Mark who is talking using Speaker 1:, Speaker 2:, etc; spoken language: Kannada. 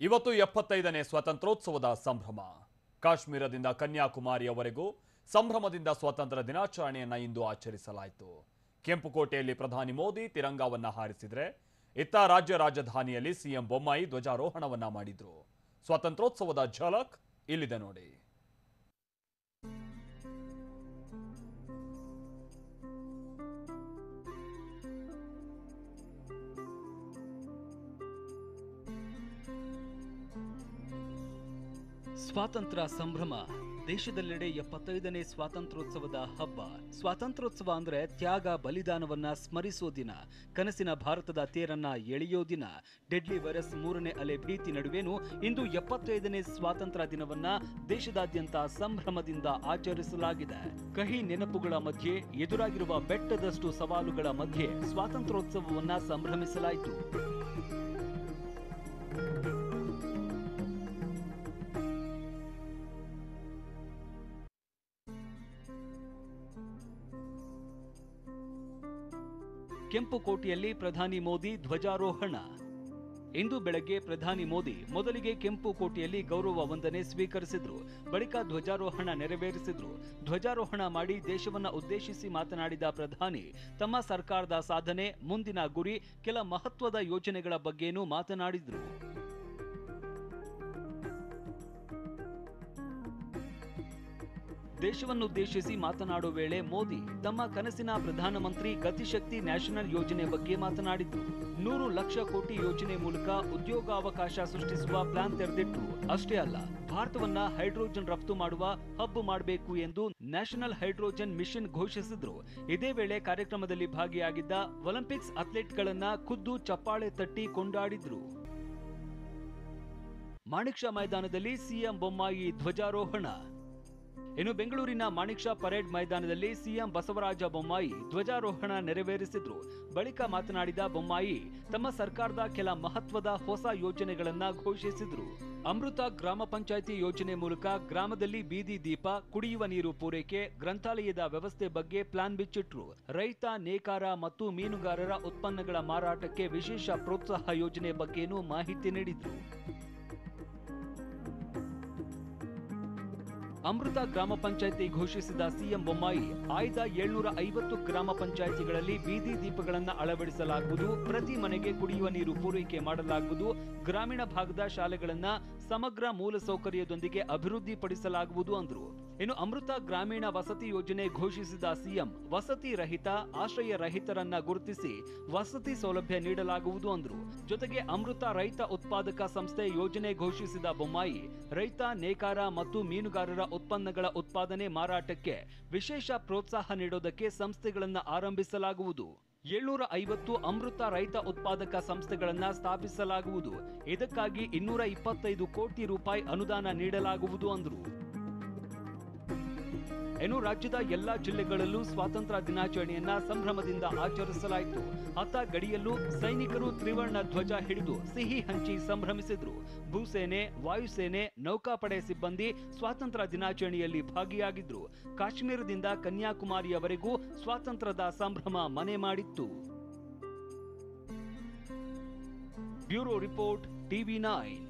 Speaker 1: ಇವತ್ತು 75ನೇ ಸ್ವಾತಂತ್ರ್ಯೋತ್ಸವದ ಸಂಭ್ರಮ. ಕಾಶ್ಮೀರದಿಂದ ಕನ್ಯಾಕುಮಾರಿಯವರೆಗೂ ಸಂಭ್ರಮದಿಂದ ಸ್ವಾತಂತ್ರ್ಯ ದಿನಾಚರಣೆಯನ್ನು ಇಂದು ಆಚರಿಸಲಾಯಿತು. ಕೆಂಪುಕೋಟೆಯಲ್ಲಿ ಪ್ರಧಾನಿ ಮೋದಿ ತಿರಂಗವನ್ನ ಹಾರಿಸಿದರೆ, ಇತ್ತ ರಾಜ್ಯ ರಾಜಧಾನಿಯಲ್ಲಿ ಸಿಎಂ ಬೊಮ್ಮಾಯಿ ಧ್ವಜಾರೋಹಣವನ್ನ ಮಾಡಿದ್ರು. ಸ್ವಾತಂತ್ರ್ಯೋತ್ಸವದ ಝಲಕ್ ಇಲ್ಲಿದೆ ನೋಡಿ.
Speaker 2: ಸ್ವಾತಂತ್ರ್ಯ ಸಂಭ್ರಮ. ದೇಶದೆಲ್ಲೆಡೆ 75ನೇ ಸ್ವಾತಂತ್ರ್ಯೋತ್ಸವದ ಹಬ್ಬ. ಸ್ವಾತಂತ್ರ್ಯೋತ್ಸವ ಅಂದ್ರೆ ತ್ಯಾಗ ಬಲಿದಾನವನ್ನ ಸ್ಮರಿಸೋ ದಿನ, ಕನಸಿನ ಭಾರತದ ತೇರನ್ನ ಎಳೆಯೋ ದಿನ. ಡೆಡ್ಲಿ ವೈರಸ್ 3ನೇ ಅಲೆ ಭೀತಿ ನಡುವೆನೂ ಇಂದು 75ನೇ ಸ್ವಾತಂತ್ರ್ಯ ದಿನವನ್ನ ದೇಶದಾದ್ಯಂತ ಸಂಭ್ರಮದಿಂದ ಆಚರಿಸಲಾಗಿದೆ. ಕಹಿ ನೆನಪುಗಳ ಮಧ್ಯೆ, ಎದುರಾಗಿರುವ ಬೆಟ್ಟದಷ್ಟು ಸವಾಲುಗಳ ಮಧ್ಯೆ ಸ್ವಾತಂತ್ರ್ಯೋತ್ಸವವನ್ನ ಸಂಭ್ರಮಿಸಲಾಯಿತು. ಕೆಂಪುಕೋಟೆಯಲ್ಲಿ ಪ್ರಧಾನಿ ಮೋದಿ ಧ್ವಜಾರೋಹಣ. ಇಂದು ಬೆಳಗ್ಗೆ ಪ್ರಧಾನಿ ಮೋದಿ ಮೊದಲಿಗೆ ಕೆಂಪುಕೋಟೆಯಲ್ಲಿ ಗೌರವ ವಂದನೆ ಸ್ವೀಕರಿಸಿದ್ರು. ಬಳಿಕ ಧ್ವಜಾರೋಹಣ ನೆರವೇರಿಸಿದ್ರು. ಧ್ವಜಾರೋಹಣ ಮಾಡಿ ದೇಶವನ್ನ ಉದ್ದೇಶಿಸಿ ಮಾತನಾಡಿದ ಪ್ರಧಾನಿ ತಮ್ಮ ಸರ್ಕಾರದ ಸಾಧನೆ, ಮುಂದಿನ ಗುರಿ, ಕೆಲ ಮಹತ್ವದ ಯೋಜನೆಗಳ ಬಗ್ಗೆನೂ ಮಾತನಾಡಿದ್ರು. ದೇಶವನ್ನುದ್ದೇಶಿಸಿ ಮಾತನಾಡುವ ವೇಳೆ ಮೋದಿ ತಮ್ಮ ಕನಸಿನ ಪ್ರಧಾನಮಂತ್ರಿ ಗತಿಶಕ್ತಿ ನ್ಯಾಷನಲ್ ಯೋಜನೆ ಬಗ್ಗೆ ಮಾತನಾಡಿದ್ರು. 100 ಲಕ್ಷ ಕೋಟಿ ಯೋಜನೆ ಮೂಲಕ ಉದ್ಯೋಗಾವಕಾಶ ಸೃಷ್ಟಿಸುವ ಪ್ಲಾನ್ ತೆರೆದಿಟ್ರು. ಅಷ್ಟೇ ಅಲ್ಲ, ಭಾರತವನ್ನ ಹೈಡ್ರೋಜನ್ ರಫ್ತು ಮಾಡುವ ಹಬ್ ಮಾಡಬೇಕು ಎಂದು ನ್ಯಾಷನಲ್ ಹೈಡ್ರೋಜನ್ ಮಿಷನ್ ಘೋಷಿಸಿದ್ರು. ಇದೇ ವೇಳೆ ಕಾರ್ಯಕ್ರಮದಲ್ಲಿ ಭಾಗಿಯಾಗಿದ್ದ ಒಲಿಂಪಿಕ್ಸ್ ಅಥ್ಲೆಟ್ಗಳನ್ನ ಖುದ್ದು ಚಪ್ಪಾಳೆ ತಟ್ಟಿ ಕೊಂಡಾಡಿದ್ರು. ಮಾಣಿಕ್ ಷಾ ಮೈದಾನದಲ್ಲಿ ಸಿಎಂ ಬೊಮ್ಮಾಯಿ ಧ್ವಜಾರೋಹಣ. ಇನ್ನು ಬೆಂಗಳೂರಿನ ಮಾಣಿಕ್ ಷಾ ಪರೇಡ್ ಮೈದಾನದಲ್ಲಿ ಸಿಎಂ ಬಸವರಾಜ ಬೊಮ್ಮಾಯಿ ಧ್ವಜಾರೋಹಣ ನೆರವೇರಿಸಿದ್ರು. ಬಳಿಕ ಮಾತನಾಡಿದ ಬೊಮ್ಮಾಯಿ ತಮ್ಮ ಸರ್ಕಾರದ ಕೆಲ ಮಹತ್ವದ ಹೊಸ ಯೋಜನೆಗಳನ್ನ ಘೋಷಿಸಿದ್ರು. ಅಮೃತ ಗ್ರಾಮ ಪಂಚಾಯಿತಿ ಯೋಜನೆ ಮೂಲಕ ಗ್ರಾಮದಲ್ಲಿ ಬೀದಿ ದೀಪ, ಕುಡಿಯುವ ನೀರು ಪೂರೈಕೆ, ಗ್ರಂಥಾಲಯದ ವ್ಯವಸ್ಥೆ ಬಗ್ಗೆ ಪ್ಲಾನ್ ಬಿಚ್ಚಿಟ್ರು. ರೈತ, ನೇಕಾರ ಮತ್ತು ಮೀನುಗಾರರ ಉತ್ಪನ್ನಗಳ ಮಾರಾಟಕ್ಕೆ ವಿಶೇಷ ಪ್ರೋತ್ಸಾಹ ಯೋಜನೆ ಬಗ್ಗೆನೂ ಮಾಹಿತಿ ನೀಡಿದ್ರು. ಅಮೃತ ಗ್ರಾಮ ಪಂಚಾಯಿತಿ ಘೋಷಿಸಿದ ಸಿಎಂ ಬೊಮ್ಮಾಯಿ ಆಯ್ದ 750 ಗ್ರಾಮ ಪಂಚಾಯಿತಿಗಳಲ್ಲಿ ಬೀದಿ ದೀಪಗಳನ್ನು ಅಳವಡಿಸಲಾಗುವುದು, ಪ್ರತಿ ಮನೆಗೆ ಕುಡಿಯುವ ನೀರು ಪೂರೈಕೆ ಮಾಡಲಾಗುವುದು, ಗ್ರಾಮೀಣ ಭಾಗದ ಶಾಲೆಗಳನ್ನ ಸಮಗ್ರ ಮೂಲಸೌಕರ್ಯದೊಂದಿಗೆ ಅಭಿವೃದ್ಧಿಪಡಿಸಲಾಗುವುದು ಅಂದ್ರು. ಇನ್ನು ಅಮೃತ ಗ್ರಾಮೀಣ ವಸತಿ ಯೋಜನೆ ಘೋಷಿಸಿದ ಸಿಎಂ ವಸತಿ ರಹಿತ, ಆಶ್ರಯ ರಹಿತರನ್ನ ಗುರುತಿಸಿ ವಸತಿ ಸೌಲಭ್ಯ ನೀಡಲಾಗುವುದು ಅಂದ್ರು. ಜೊತೆಗೆ ಅಮೃತ ರೈತ ಉತ್ಪಾದಕ ಸಂಸ್ಥೆ ಯೋಜನೆ ಘೋಷಿಸಿದ ಬೊಮ್ಮಾಯಿ ರೈತ, ನೇಕಾರ ಮತ್ತು ಮೀನುಗಾರರ ಉತ್ಪನ್ನಗಳ ಉತ್ಪಾದನೆ, ಮಾರಾಟಕ್ಕೆ ವಿಶೇಷ ಪ್ರೋತ್ಸಾಹ ನೀಡೋದಕ್ಕೆ ಸಂಸ್ಥೆಗಳನ್ನ ಆರಂಭಿಸಲಾಗುವುದು. 750 ಅಮೃತ ರೈತ ಉತ್ಪಾದಕ ಸಂಸ್ಥೆಗಳನ್ನ ಸ್ಥಾಪಿಸಲಾಗುವುದು. ಇದಕ್ಕಾಗಿ 225 ಕೋಟಿ ರೂಪಾಯಿ ಅನುದಾನ ನೀಡಲಾಗುವುದು ಅಂದ್ರು. ಇನ್ನು ರಾಜ್ಯದ ಎಲ್ಲಾ ಜಿಲ್ಲೆಗಳಲ್ಲೂ ಸ್ವಾತಂತ್ರ್ಯ ದಿನಾಚರಣೆಯನ್ನ ಸಂಭ್ರಮದಿಂದ ಆಚರಿಸಲಾಯಿತು. ಅತ್ತ ಗಡಿಯಲ್ಲೂ ಸೈನಿಕರು ತ್ರಿವರ್ಣ ಧ್ವಜ ಹಿಡಿದು ಸಿಹಿ ಹಂಚಿ ಸಂಭ್ರಮಿಸಿದ್ರು. ಭೂಸೇನೆ, ವಾಯುಸೇನೆ, ನೌಕಾಪಡೆ ಸಿಬ್ಬಂದಿ ಸ್ವಾತಂತ್ರ್ಯ ದಿನಾಚರಣೆಯಲ್ಲಿ ಭಾಗಿಯಾಗಿದ್ರು. ಕಾಶ್ಮೀರದಿಂದ ಕನ್ಯಾಕುಮಾರಿಯವರೆಗೂ ಸ್ವಾತಂತ್ರ್ಯದ ಸಂಭ್ರಮ ಮನೆ ಮಾಡಿತ್ತು. Bureau report, TV9.